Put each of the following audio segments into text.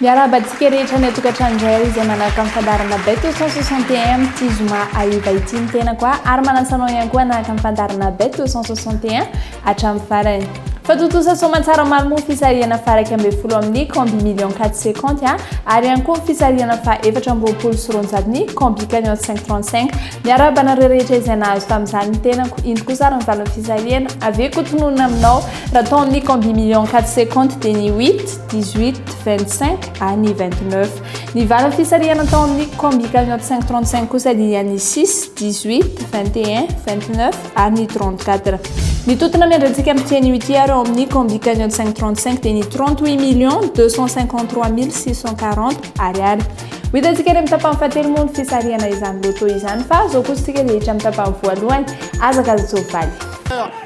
miarabantsika rehetra ny atokantrano indray ary izay manaraka amin'ny fandarana bet 261 min'ity zoma ariva ity ny tena koa ary manansanao ihany koa anaraka amin'ny fandarana bet 261 hatramin'ny farany fatotosa somatsara marimo fisarihana faraka ambe folo amin'ny combi million 450 ary ihany koa fisarihana fa efatra ambopolo sy ronjadiny combi cagnotte 535 miarabana rehetra izay nahazo tamin'izany ny tenako iny kosa ary mivalon'ny fisarihana aveo kotononona aminao raha tao amin'ny combi million 450 dia ny 8 18 25 any 29 ny valon'ny fisarihana tao amin'ny combi cagnotte 535 kosa dia ny 6 18 21 29 any 34 mitotona miandrantsika amin'ity ity ary amin'ny combi cagnotte 535 dia ny 38 253 640 ariary hitantsika ry mitapany fahatelomony fisarihana izany loto izany fa zao kosa tsika rehetra mitapany voalohany azakazy sovaly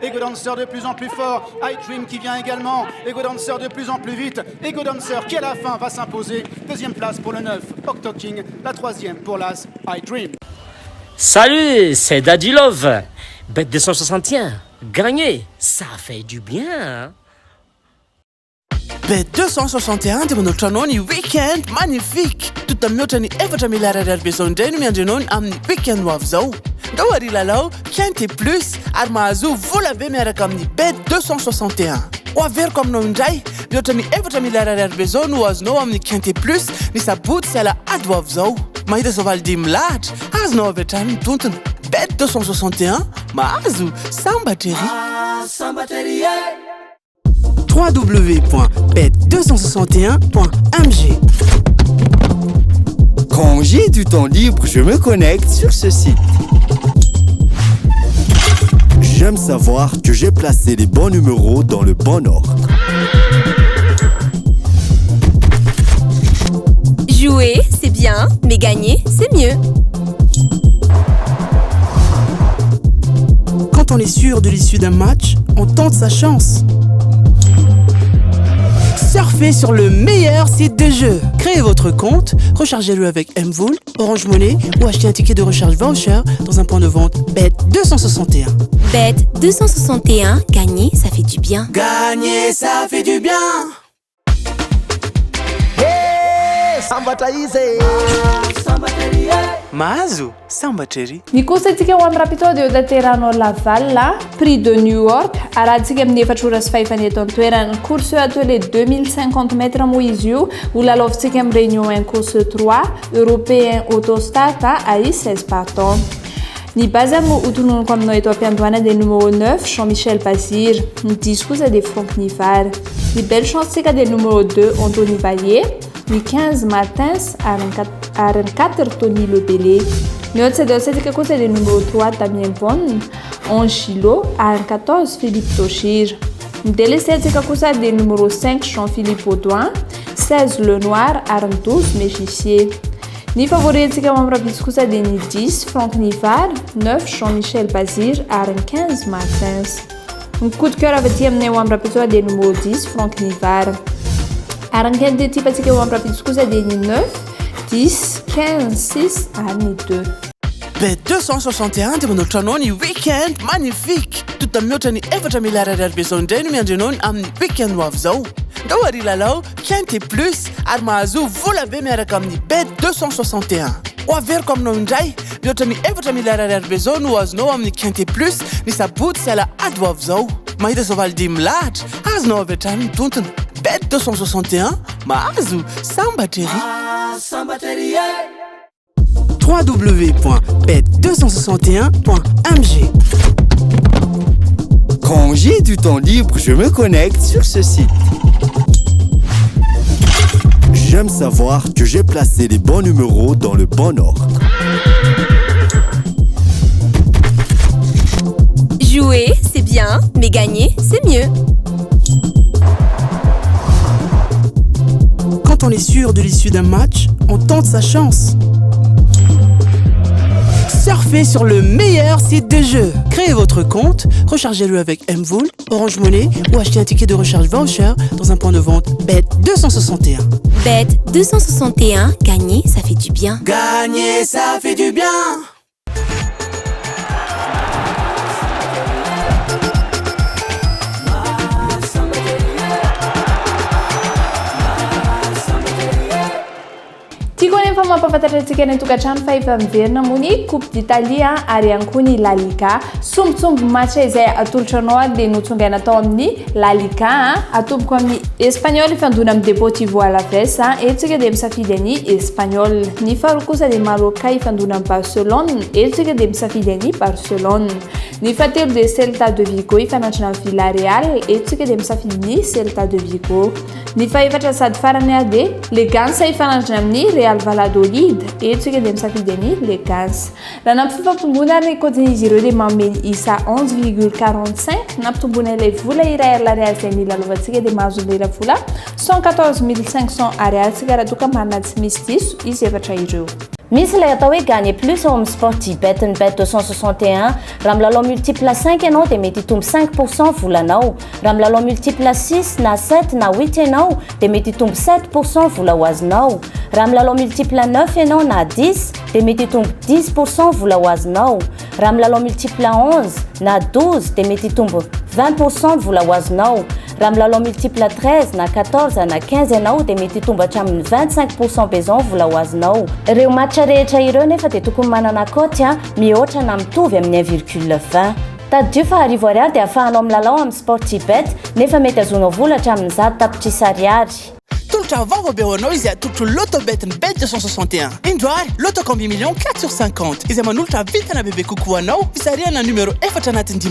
Ego Dancer de plus en plus fort, iDream qui vient également, Ego Dancer de plus en plus vite, Ego Dancer qui à la fin va s'imposer, deuxième place pour le 9, Octo King, la troisième pour l'As, iDream. Salut, c'est Daddy Love, Bet 261, gagner, ça fait du bien. Bet 261 dia manoatra anao ny weekend magnifique tota mihoatra ny efatra milary ariary be zao indray no miandry anao ny amin'ny weekend ho avy zao ndao ary lalao quinte plus ary mahazo volambe miaraka amin'ny bet 261 ho averiko aminao indray mihoatra ny efatra milary ariary be zao no azonao amin'ny quinte plus ny sabotsy sy alahady ho avy zao mahita zao validi milahatra azonao avy hatrany ny tontona bet 261 mahazo sambatrery www.bet261.mg. Quand j'ai du temps libre, je me connecte sur ce site. J'aime savoir que j'ai placé les bons numéros dans le bon ordre. Jouer, c'est bien, mais gagner, c'est mieux. Quand on est sûr de l'issue d'un match, on tente sa chance. Surfez sur le meilleur site de jeu. Créez votre compte, rechargez-le avec Mvool, Orange Money ou achetez un ticket de recharge voucher dans un point de vente Bet 261. Bet 261, gagner, ça fait du bien. Gagner, ça fait du bien. Mahazo sambatrery ny kosa antsika ho amin'ny rapitao dia otateranao Laval prix de New York arahantsika amin'ny efatra ora sy fahefany eto an-toerana course atelier 2050 mètres moa izy io ho lalaovintsika amin'ny réunion 1 course 3 européen autostart à 16 partants. Ny base mo utunonoko aminao eto ampiandohana dia numéro 9 Jean-Michel Bazir, ny 10 kosa dia Franck Nivard, ny belle chance tsika dia numéro 2 Anthony Vaillet, ny 15 Martins ary ny 4 Tony Lebele. Ny otsika kosa dia numéro 3 Damien Bonne, 11 Gilo ary ny 14 Philippe Tochir. Ny délaissé atsika kosa dia numéro 5 Jean-Philippe Audouin, 16 Lenoir ary ny 12 Mégicier. Ny favori atsika amin'ny rapitso kosa dia ny 10 Franck Nivard, 9 Jean-Michel Bazir ary ny 15 Martins. Ny coup de cœur avy aty aminay ho amin'ny rapitso dia numéro 10 Franck Nivard. Ary ny quinte type atsika ho amin'ny rapitso kosa dia ny 9 10 15 6 ary ny 2. Bet 261 dia manoatra anao ny weekend magnifique tota mihoatra ny efatra milary ariary be zao indray no miandry anao ny amin'ny weekend ho avy zao ndao ary lalao quinte plus ary mahazo volambe miaraka amin'ny bet 261 ho averiko aminao indray mihoatra ny efatra milary ariary be zao no azonao amin'ny quinte plus ny sabotsy sy alahady ho avy zao mahita zao validi milahatra azonao avy hatrany ny tontona bet 261 mahazo sambatrery www.bet261.mg. Quand j'ai du temps libre, je me connecte sur ce site. J'aime savoir que j'ai placé les bons numéros dans le bon ordre. Jouer, c'est bien, mais gagner, c'est mieux. Quand on est sûr de l'issue d'un match, on tente sa chance. Surfez sur le meilleur site de jeu. Créez votre compte, rechargez-le avec Mvool, Orange Money ou achetez un ticket de recharge voucher dans un point de vente Bet 261. Bet 261, gagner, ça fait du bien. Gagner, ça fait du bien. efa mampafantatra antsika ny tokantrano fa efa miverina mony coupe d'Italie ary ihany koa ny La Liga. Sombotsombo match izay atolotra anao dia notsongaina tao amin'ny La Liga atomboko amin'ny Espanyol ifandona amin'ny Deportivo Alaves etsika dia misafidy ny Espanyol. Ny faharoa kosa dia Mallorca ifandona amin'ny Barcelone etsika dia misafidy ny Barcelone. Ny fahatelo dia Celta de Vigo ifanantrana amin'ny Villarreal etsika dia misafidy ny Celta de Vigo. Ny fahaefatra sady farany dia Leganés ifanantrana amin'ny Real Valladolid etsika dia misafidy ny Leganés. Raha nampifampimbona ny kodin'izy ireo dia mameny isa 11,45 nampitombona ilay vola iray ariary izay nilalovantsika dia mahazo lera vola 114 500 ariary tsika raha toka marina tsy misy diso izy efatra ireo. Misy ilay atao hoe gagner plus ao amin'ny Sportybet ny bet 261 raha milalao multiple 5 ianao dia mety hitombo 5% volanao, raha milalao multiple 6 na 7 na 8 ianao dia mety hitombo 7% vola ho azonao, raha milalao multiple 9 ianao na 10 dia mety hitombo 10% vola ho azonao, raha milalao multiple 11 na 12 dia mety hitombo 20% vola ho azonao, raha milalao multiple 13 na 14 na 15 ianao dia mety hitombo hatramin'ny 25% bezon vola ho azonao. Ireo match rehetra ireo nefa dia tokony manana cote mihoatra na mitovy amin'ny 1,20. Taddio fa arivo ariary dia ahafahanao milalao amin'ny Sportybet nefa mety azonao vola hatramin'ny 10 tapitrisa ariary. Tolotra vaovao be ho anao izy atolotro lotobet ny bet 261 indroary loto combi million 4/50 izay manolotra vitana bebe kokoa anao fisarihana numero efatra anatin'ny 10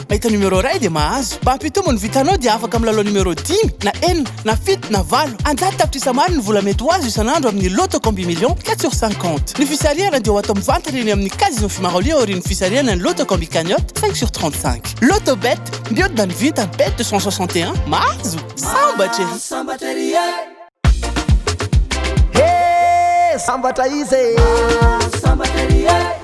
mahita numero ray dia mahazo mba hampitomo ny vitanao dia afaka milalao numero 10 na 1 na 7 na 8 anjato tapitrisa maro ny vola mety ho azo isanandro amin'ny loto combi million 4/50 ny fisarihana dia ho atao mivantana eny amin'ny casino Fimarolia ori ny fisarihana ny loto combi cagnotte 5/35 lotobet mbiodina ny vitany bet 261 mahazo sambatry sambatra izy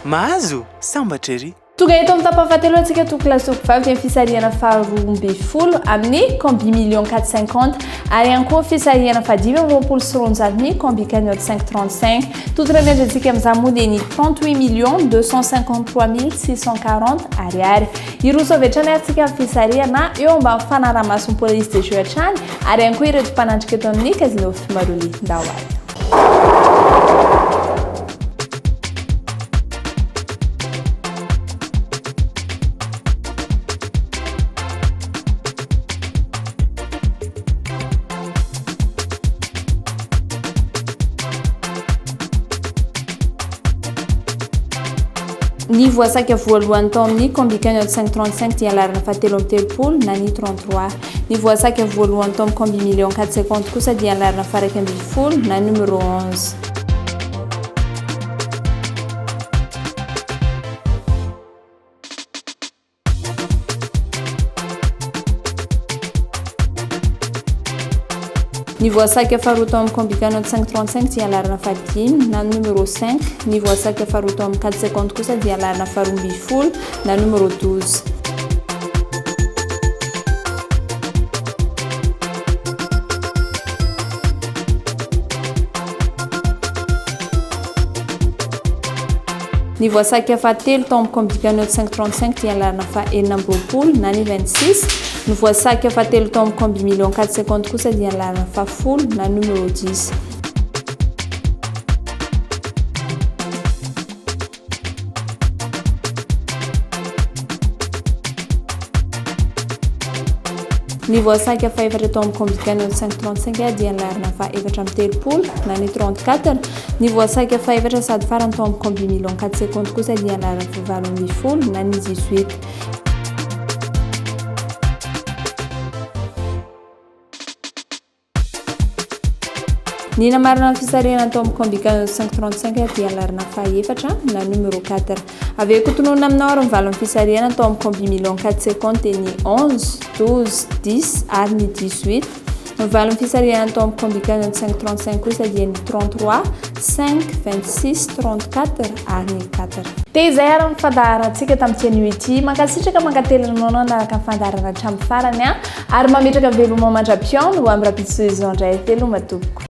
mahazo sambatra ery. Tonga eto amin'ny tapafatelo antsika tokolasoko vavy dia fisarihana faharoa amby folo amin'ny combi million 450 ary ihany koa fisarihana fadimy amin'ny roapolo sy roanjato combi cagnotte 535 totrany andrantsika amin'izany moa dia ny 38 millions 253 640 ariary. Iroso avy hatrany antsika amin'ny fisarihana eo ambany fanaraha-mason'ny police de jeu hatrany ary ihany koa ireto mpanandrika eto amin'ny casino Fimarolia Ndahoary. Ny voasaka voalohany tao amin'ny combi cagnotte 535 dia alarina fahatelo amin'ny telopolo na ny 33. Ny voasaka voalohany tao amin'ny combi million 450 kosa dia alarina faraka ambin'ny folo na numero 11. Ny voasaka faharoa tao amin'ny combi cagnotte 535 dia alarina fadimy na numero 5. Ny voasaka faharoa tao amin'ny 450 kosa dia alarina faharoa ambin'ny folo na numero 12. Ny voasaka fahatelo tao amin'ny combi cagnotte 535 dia alarina fahaenina amby roapolo na ny 26. Ny voasaka fahatelo tao amin'ny combi million 450 kosa dia alarina fahafolo na numero 10. Ny voasaka fahaefatra tao amin'ny combi cagnotte 535 dia alarina fahaefatra amby telopolo na ny 34. Ny voasaka fahaefatra sady farany tao amin'ny combi million 450 kosa dia alarina fahavalo amby folo na ny 18. Ny namarina ny fisarihana tao amin'ny combi cagnotte 535 dia alarina fahaefatra na numero 4. Avy eo kotonona aminao ary mivalo amin'ny fisarihana tao amin'ny combi million 450 dia ny 11, 12, 10 ary ny 18. Mivalo amin'ny fisarihana tao amin'ny combi cagnotte 535 kosa dia ny 33, 5, 26, 34 ary ny 4. Dia izay ary ny fandaharantsika tamin'ity ity mankasitraka mankatelanao nanaraka ny fandaharana hatramin'ny farany ary mametraka veloma mandra-piano ho amin'ny rapitsoizandray veloma tompoko.